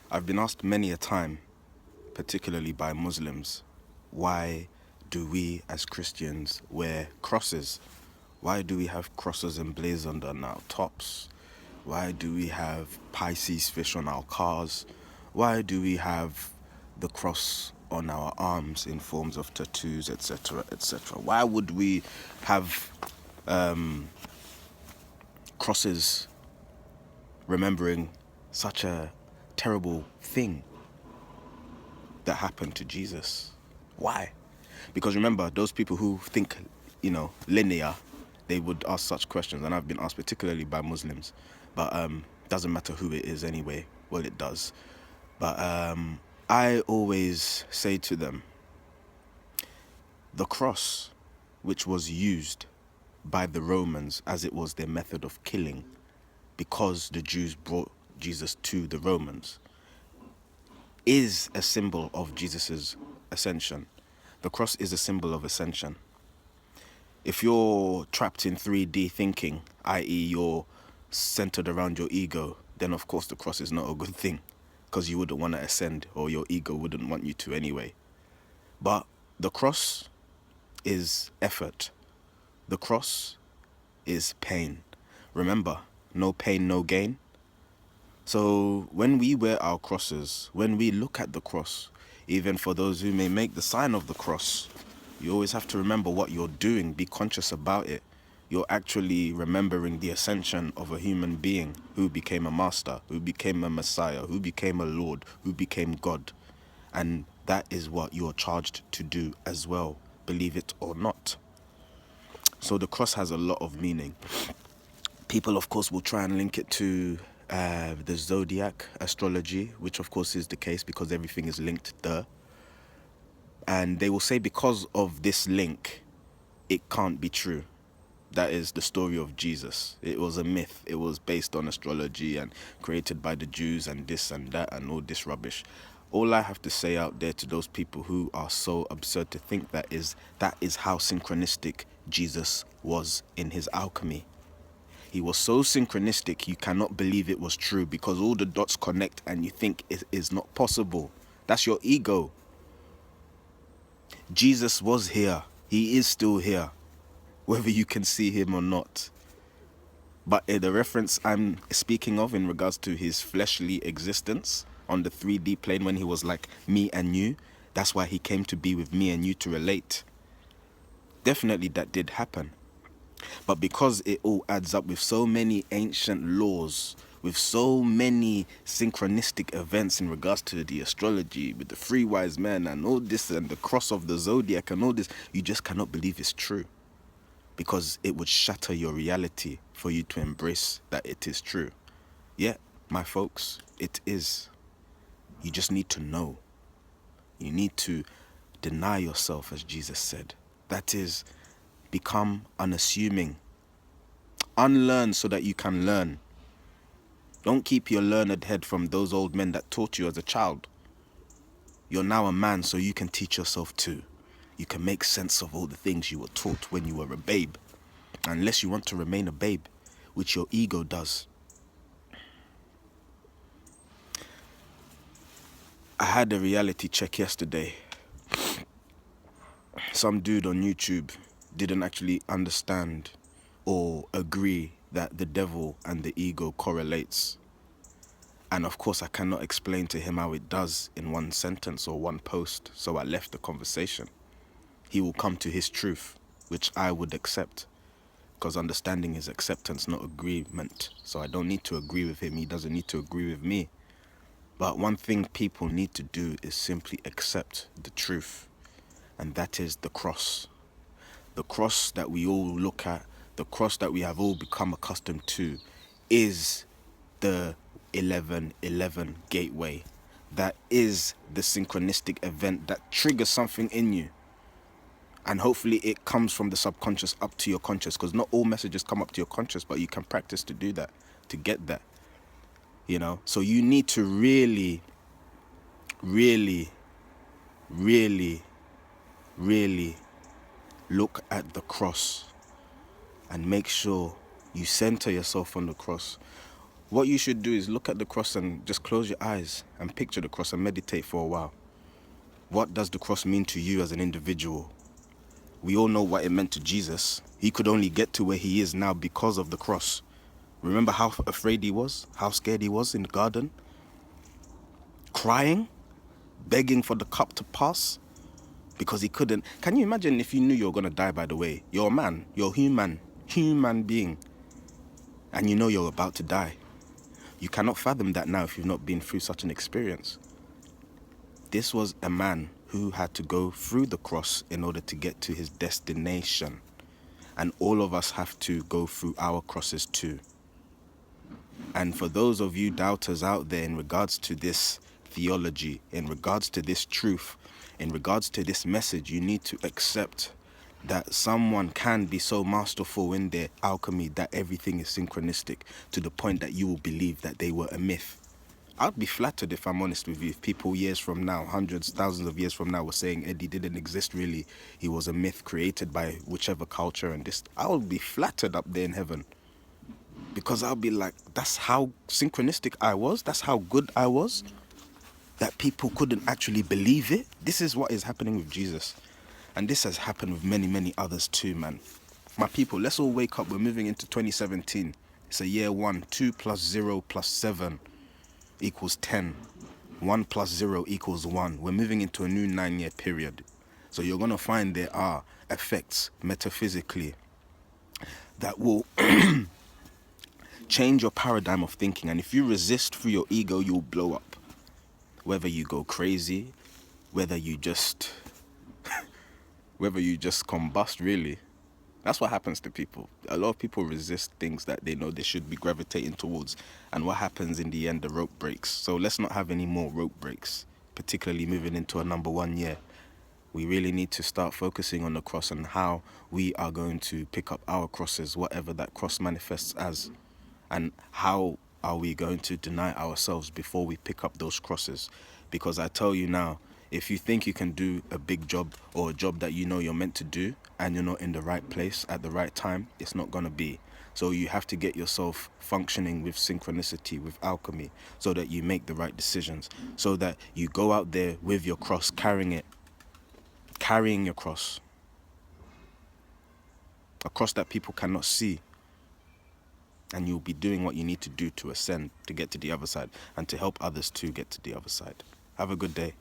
I've been asked many a time, particularly by Muslims, why do we as Christians wear crosses? Why do we have crosses emblazoned on our tops? Why do we have Pisces fish on our cars? Why do we have the cross on our arms in forms of tattoos, etc., etc.? Why would we have crosses remembering such a terrible thing that happened to Jesus? Why? Because remember, those people who think, linear, they would ask such questions, and I've been asked particularly by Muslims, but doesn't matter who it is anyway. Well, it does. But I always say to them, the cross, which was used by the Romans as it was their method of killing, because the Jews brought Jesus to the Romans, is a symbol of Jesus's ascension. The cross is a symbol of ascension. If you're trapped in 3D thinking, i.e. you're centered around your ego, then of course the cross is not a good thing, because you wouldn't want to ascend, or your ego wouldn't want you to anyway. But the cross is effort. The cross is pain. Remember, no pain, no gain. So when we wear our crosses, when we look at the cross, even for those who may make the sign of the cross, you always have to remember what you're doing. Be conscious about it. You're actually remembering the ascension of a human being who became a master, who became a messiah, who became a lord, who became God. And that is what you're charged to do as well, believe it or not. So the cross has a lot of meaning. People, of course, will try and link it to the zodiac, astrology, which of course is the case because everything is linked there. And they will say because of this link, it can't be true. That is the story of Jesus. It was a myth. It was based on astrology and created by the Jews and this and that and all this rubbish. All I have to say out there to those people who are so absurd to think that is how synchronistic Jesus was in his alchemy. He was so synchronistic, you cannot believe it was true because all the dots connect and you think it is not possible. That's your ego. Jesus was here. He is still here, whether you can see him or not. But the reference I'm speaking of in regards to his fleshly existence on the 3D plane when he was like me and you, that's why he came to be with me and you to relate. Definitely that did happen. But because it all adds up with so many ancient laws, with so many synchronistic events in regards to the astrology, with the three wise men and all this and the cross of the zodiac and all this, you just cannot believe it's true. Because it would shatter your reality for you to embrace that it is true. Yeah, my folks, it is. You just need to know. You need to deny yourself, as Jesus said. That is, become unassuming. Unlearn so that you can learn. Don't keep your learned head from those old men that taught you as a child. You're now a man, so you can teach yourself too. You can make sense of all the things you were taught when you were a babe. Unless you want to remain a babe, which your ego does. I had a reality check yesterday. Some dude on YouTube didn't actually understand or agree that the devil and the ego correlates. And of course, I cannot explain to him how it does in one sentence or one post, so I left the conversation. He will come to his truth, which I would accept, because understanding is acceptance, not agreement. So I don't need to agree with him. He doesn't need to agree with me. But one thing people need to do is simply accept the truth, and that is the cross. The cross that we all look at, the cross that we have all become accustomed to, is the 11:11 gateway. That is the synchronistic event that triggers something in you. And hopefully it comes from the subconscious up to your conscious, because not all messages come up to your conscious, but you can practice to do that, to get that. So you need to really, really, really, really look at the cross and make sure you center yourself on the cross. What you should do is look at the cross and just close your eyes and picture the cross and meditate for a while. What does the cross mean to you as an individual? We all know what it meant to Jesus. He could only get to where he is now because of the cross. Remember how afraid he was? How scared he was in the garden? Crying? Begging for the cup to pass? Because he couldn't. Can you imagine if you knew you were going to die, by the way? You're a man. You're human being. And you know you're about to die. You cannot fathom that now if you've not been through such an experience. This was a man who had to go through the cross in order to get to his destination. And all of us have to go through our crosses too. And for those of you doubters out there in regards to this theology, in regards to this truth, in regards to this message, you need to accept that someone can be so masterful in their alchemy that everything is synchronistic to the point that you will believe that they were a myth. I'd be flattered, if I'm honest with you, if people years from now, hundreds, thousands of years from now, were saying Eddie didn't exist really. He was a myth created by whichever culture and this. I would be flattered up there in heaven. Because I'll be like, that's how synchronistic I was. That's how good I was. That people couldn't actually believe it. This is what is happening with Jesus. And this has happened with many, many others too, man. My people, let's all wake up. We're moving into 2017. It's a year one. 2 plus 0 plus 7 equals 10. 1 plus 0 equals 1. We're moving into a new 9-year period. So you're going to find there are effects metaphysically that will change your paradigm of thinking. And if you resist through your ego, you'll blow up. Whether you go crazy, whether you just combust, really. That's what happens to people. A lot of people resist things that they know they should be gravitating towards. And what happens in the end, the rope breaks. So let's not have any more rope breaks, particularly moving into a number 1 year. We really need to start focusing on the cross and how we are going to pick up our crosses, whatever that cross manifests as. And how are we going to deny ourselves before we pick up those crosses? Because I tell you now, if you think you can do a big job or a job that you know you're meant to do and you're not in the right place at the right time, it's not going to be. So you have to get yourself functioning with synchronicity, with alchemy, so that you make the right decisions, so that you go out there with your cross, carrying your cross, a cross that people cannot see. And you'll be doing what you need to do to ascend, to get to the other side, and to help others to get to the other side. Have a good day.